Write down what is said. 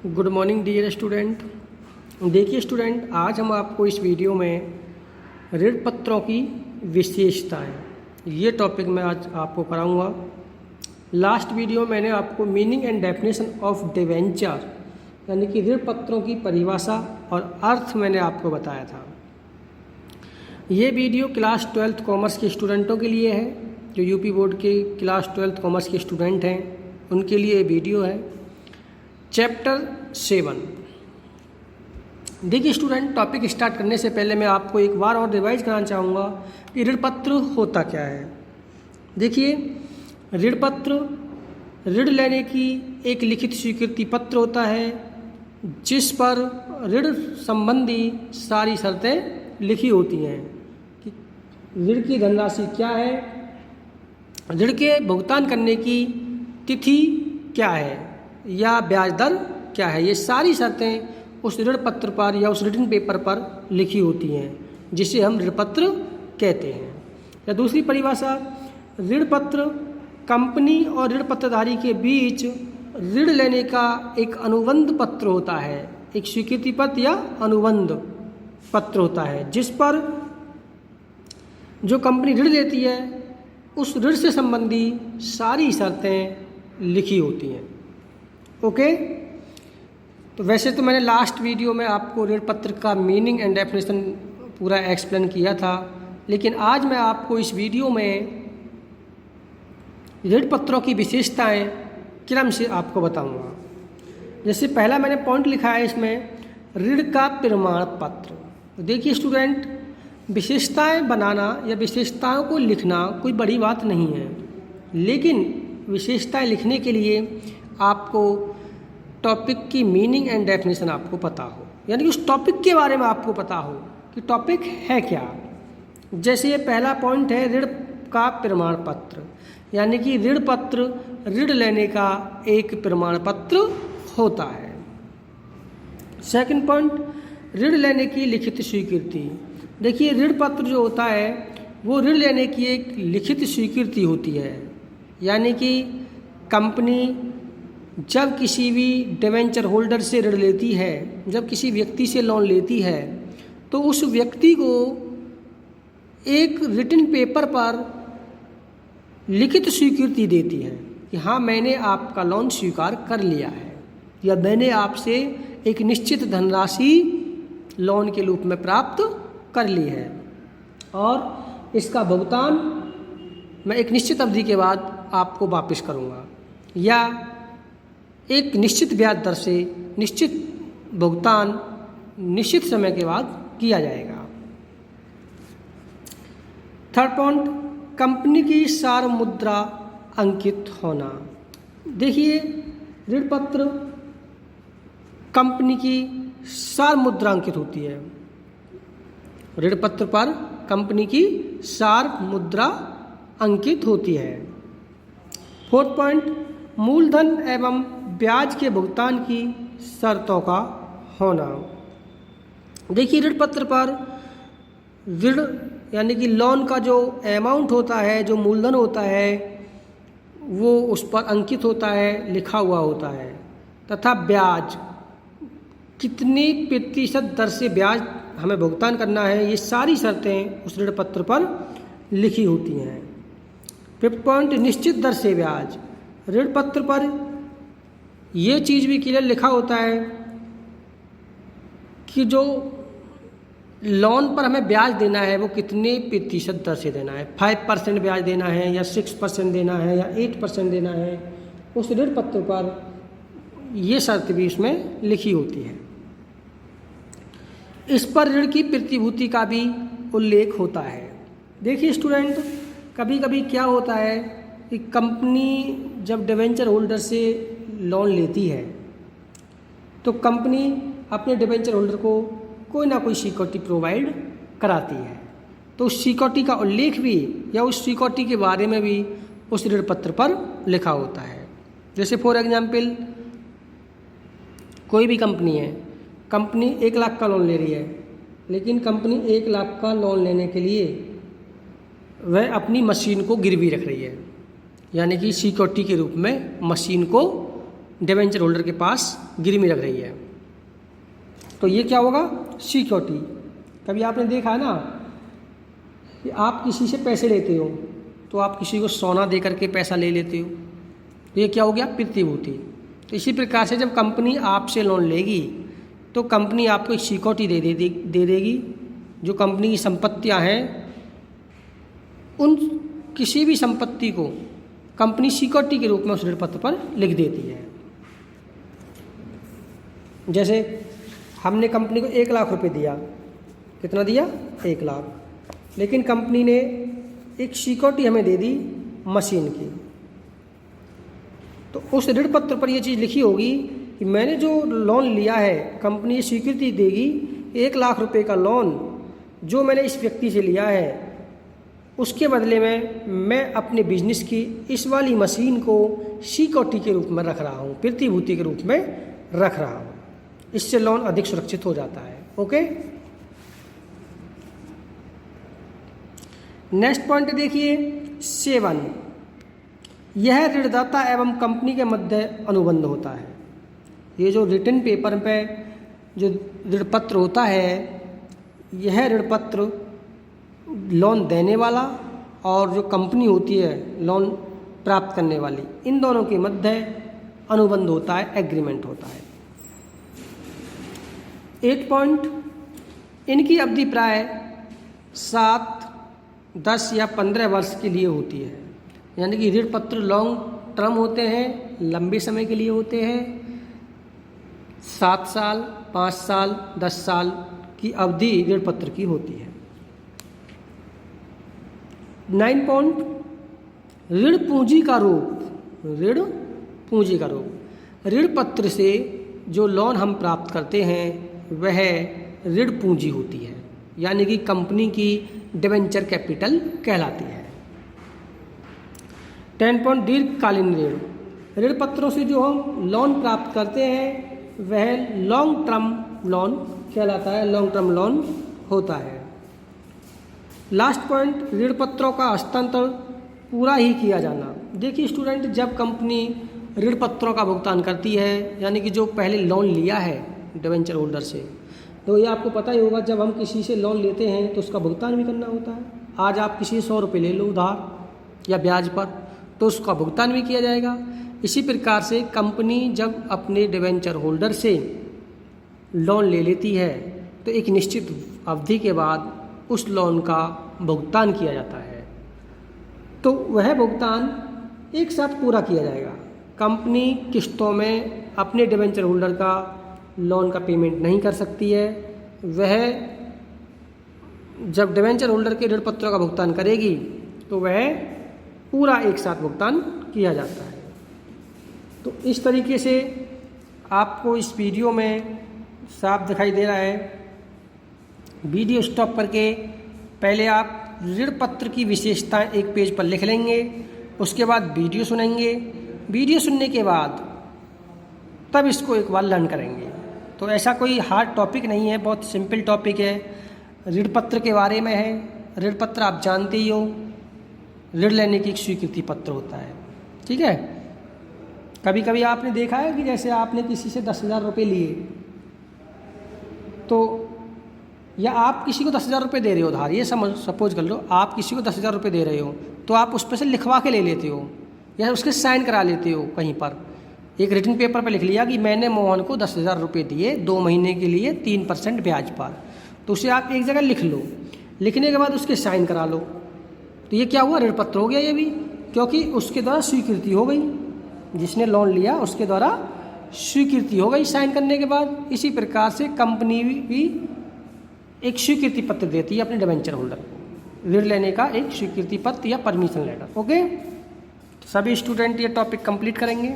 Good morning dear student. देखिए student, आज हम आपको इस वीडियो में ऋण पत्रों की विशेषताएं, ये टॉपिक मैं आज आपको कराऊंगा। लास्ट वीडियो में मैंने आपको meaning and definition of debenture यानी कि ऋण पत्रों की परिभाषा और अर्थ मैंने आपको बताया था। ये वीडियो क्लास 12th कॉमर्स के स्टूडेंटों के लिए है, जो यूपी बोर्ड के क्लास 12th कॉमर्स के स्टूडेंट हैं उनके लिए ये वीडियो है। चैप्टर 7। देखिए स्टूडेंट, टॉपिक स्टार्ट करने से पहले मैं आपको एक बार और रिवाइज कराना चाहूँगा कि ऋण पत्र होता क्या है। देखिए, ऋण पत्र ऋण लेने की एक लिखित स्वीकृति पत्र होता है जिस पर ऋण संबंधी सारी शर्तें लिखी होती हैं कि ऋण की धनराशि क्या है, ऋण के भुगतान करने की तिथि क्या है या ब्याज दर क्या है। ये सारी शर्तें उस ऋण पत्र पर या उस रिटन पेपर पर लिखी होती हैं जिसे हम ऋण पत्र कहते हैं। या दूसरी परिभाषा, ऋण पत्र कंपनी और ऋण पत्रधारी के बीच ऋण लेने का एक अनुबंध पत्र होता है, एक स्वीकृति पत्र या अनुबंध पत्र होता है जिस पर जो कंपनी ऋण लेती है उस ऋण से संबंधी सारी शर्तें लिखी होती हैं। ओके, तो वैसे तो मैंने लास्ट वीडियो में आपको ऋण पत्र का मीनिंग एंड डेफिनेशन पूरा एक्सप्लेन किया था, लेकिन आज मैं आपको इस वीडियो में ऋण पत्रों की विशेषताएं क्रम से आपको बताऊंगा। जैसे पहला मैंने पॉइंट लिखा है इसमें, ऋण का प्रमाण पत्र। तो देखिए स्टूडेंट, विशेषताएं बनाना या विशेषताओं को लिखना कोई बड़ी बात नहीं है, लेकिन विशेषताएं लिखने के लिए आपको टॉपिक की मीनिंग एंड डेफिनेशन आपको पता हो, यानी कि उस टॉपिक के बारे में आपको पता हो कि टॉपिक है क्या। जैसे ये पहला पॉइंट है ऋण का प्रमाण पत्र, यानी कि ऋण पत्र ऋण लेने का एक प्रमाण पत्र होता है। सेकंड पॉइंट, ऋण लेने की लिखित स्वीकृति। देखिए, ऋण पत्र जो होता है वो ऋण लेने की एक लिखित स्वीकृति होती है, यानी कि कंपनी जब किसी भी डिवेंचर होल्डर से ऋण लेती है, जब किसी व्यक्ति से लोन लेती है, तो उस व्यक्ति को एक रिटन पेपर पर लिखित स्वीकृति देती है कि हाँ, मैंने आपका लोन स्वीकार कर लिया है या मैंने आपसे एक निश्चित धनराशि लोन के रूप में प्राप्त कर ली है और इसका भुगतान मैं एक निश्चित अवधि के बाद आपको वापस करूँगा या एक निश्चित ब्याज दर से निश्चित भुगतान निश्चित समय के बाद किया जाएगा। थर्ड पॉइंट, कंपनी की सार मुद्रा अंकित होना। देखिए, ऋण पत्र कंपनी की सार मुद्रा अंकित होती है। ऋण पत्र पर कंपनी की सार मुद्रा अंकित होती है। फोर्थ पॉइंट, मूलधन एवं ब्याज के भुगतान की शर्तों का होना। देखिए, ऋण पत्र पर ऋण यानी कि लोन का जो अमाउंट होता है, जो मूलधन होता है, वो उस पर अंकित होता है, लिखा हुआ होता है, तथा ब्याज कितनी प्रतिशत दर से ब्याज हमें भुगतान करना है, ये सारी शर्तें उस ऋण पत्र पर लिखी होती हैं। फिफ्थ पॉइंट, निश्चित दर से ब्याज। ऋण पत्र पर ये चीज़ भी क्लियर लिखा होता है कि जो लोन पर हमें ब्याज देना है वो कितने प्रतिशत दर से देना है, 5% ब्याज देना है या 6% देना है या 8% देना है। उस ऋण पत्र पर ये शर्त भी इसमें लिखी होती है। इस पर ऋण की प्रतिभूति का भी उल्लेख होता है। देखिए स्टूडेंट, कभी कभी क्या होता है कि कंपनी जब डिवेंचर होल्डर से लोन लेती है तो कंपनी अपने डिवेंचर होल्डर को कोई ना कोई सिक्योरिटी प्रोवाइड कराती है, तो उस सिक्योरिटी का उल्लेख भी या उस सिक्योरिटी के बारे में भी उस ऋण पत्र पर लिखा होता है। जैसे फॉर एग्जांपल, कोई भी कंपनी है, कंपनी 1 लाख का लोन ले रही है, लेकिन कंपनी 1 लाख का लोन लेने के लिए वह अपनी मशीन को गिरवी रख रही है, यानी कि सिक्योरिटी के रूप में मशीन को डिबेंचर होल्डर के पास गिरवी रख रही है। तो ये क्या होगा? सिक्योरिटी। कभी आपने देखा है ना कि आप किसी से पैसे लेते हो तो आप किसी को सोना दे करके पैसा ले लेते हो, तो ये क्या हो गया? प्रतिभूति। तो इसी प्रकार से जब कंपनी आपसे लोन लेगी तो कंपनी आपको एक सिक्योरिटी दे देगी। जो कंपनी की संपत्तियां हैं उन किसी भी संपत्ति को कंपनी सिक्योरिटी के रूप में उस ऋण पत्र पर लिख देती है। जैसे हमने कंपनी को 1 लाख रुपए दिया, कितना दिया? 1 लाख। लेकिन कंपनी ने एक सिक्योरिटी हमें दे दी मशीन की, तो उस ऋण पत्र पर यह चीज़ लिखी होगी कि मैंने जो लोन लिया है, कंपनी ये स्वीकृति देगी 1 लाख रुपए का लोन जो मैंने इस व्यक्ति से लिया है, उसके बदले में मैं अपने बिजनेस की इस वाली मशीन को सिक्योरिटी के रूप में रख रहा हूँ, प्रतिभूति के रूप में रख रहा हूँ। इससे लोन अधिक सुरक्षित हो जाता है। ओके, नेक्स्ट पॉइंट देखिए 7। यह ऋणदाता एवं कंपनी के मध्य अनुबंध होता है। ये जो रिटन पेपर पे जो ऋण पत्र होता है, यह ऋण पत्र लोन देने वाला और जो कंपनी होती है लोन प्राप्त करने वाली, इन दोनों के मध्य अनुबंध होता है, एग्रीमेंट होता है। 8 पॉइंट, इनकी अवधि प्राय 7, 10 या 15 वर्ष के लिए होती है। यानी कि ऋण पत्र लॉन्ग टर्म होते हैं, लंबे समय के लिए होते हैं। 7 साल, 5 साल, 10 साल की अवधि ऋण पत्र की होती है। 9 पॉइंट, ऋण पूंजी का रूप। ऋण पूंजी का रूप, ऋण पत्र से जो लोन हम प्राप्त करते हैं वह ऋण पूंजी होती है, यानी कि कंपनी की डिबेंचर कैपिटल कहलाती है। 10 पॉइंट, दीर्घकालीन ऋण। ऋण पत्रों से जो हम लोन प्राप्त करते हैं वह लॉन्ग टर्म लोन कहलाता है, लॉन्ग टर्म लोन होता है। लास्ट पॉइंट, ऋण पत्रों का हस्तांतरण पूरा ही किया जाना। देखिए स्टूडेंट, जब कंपनी ऋण पत्रों का भुगतान करती है, यानी कि जो पहले लोन लिया है डिबेंचर होल्डर से, तो ये आपको पता ही होगा जब हम किसी से लोन लेते हैं तो उसका भुगतान भी करना होता है। आज आप किसी से 100 रुपये ले लो उधार या ब्याज पर, तो उसका भुगतान भी किया जाएगा। इसी प्रकार से कंपनी जब अपने डिबेंचर होल्डर से लोन ले लेती है तो एक निश्चित अवधि के बाद उस लोन का भुगतान किया जाता है। तो वह भुगतान एक साथ पूरा किया जाएगा। कंपनी किस्तों में अपने डिबेंचर होल्डर का लोन का पेमेंट नहीं कर सकती है। वह जब डिबेंचर होल्डर के ऋण पत्रों का भुगतान करेगी तो वह पूरा एक साथ भुगतान किया जाता है। तो इस तरीके से आपको इस वीडियो में साफ दिखाई दे रहा है। वीडियो स्टॉप करके पहले आप ऋण पत्र की विशेषताएं एक पेज पर लिख लेंगे, उसके बाद वीडियो सुनेंगे। वीडियो सुनने के बाद तब इसको एक बार लर्न करेंगे। तो ऐसा कोई हार्ड टॉपिक नहीं है, बहुत सिंपल टॉपिक है। ऋण पत्र के बारे में है। ऋण पत्र आप जानते ही हो, ऋण लेने की एक स्वीकृति पत्र होता है। ठीक है, कभी कभी आपने देखा है कि जैसे आपने किसी से 10,000 रुपये लिए, तो या आप किसी को 10,000 रुपये दे रहे हो उधार, ये सपोज कर लो आप किसी को 10,000 रुपये दे रहे हो, तो आप उस पर से लिखवा के ले लेते हो या उसके साइन करा लेते हो। कहीं पर एक रिटन पेपर पर लिख लिया कि मैंने मोहन को 10,000 रुपये दिए 2 महीने के लिए 3% ब्याज पर, तो उसे आप एक जगह लिख लो। लिखने के बाद उसके साइन करा लो, तो ये क्या हुआ? ऋण पत्र हो गया ये भी, क्योंकि उसके द्वारा स्वीकृति हो गई। जिसने लोन लिया उसके द्वारा स्वीकृति हो गई साइन करने के बाद। इसी प्रकार से कंपनी भी एक स्वीकृति पत्र देती है अपने डिबेंचर होल्डर को, ऋण लेने का एक स्वीकृति पत्र या परमिशन लेटर। ओके, सभी स्टूडेंट ये टॉपिक कंप्लीट करेंगे।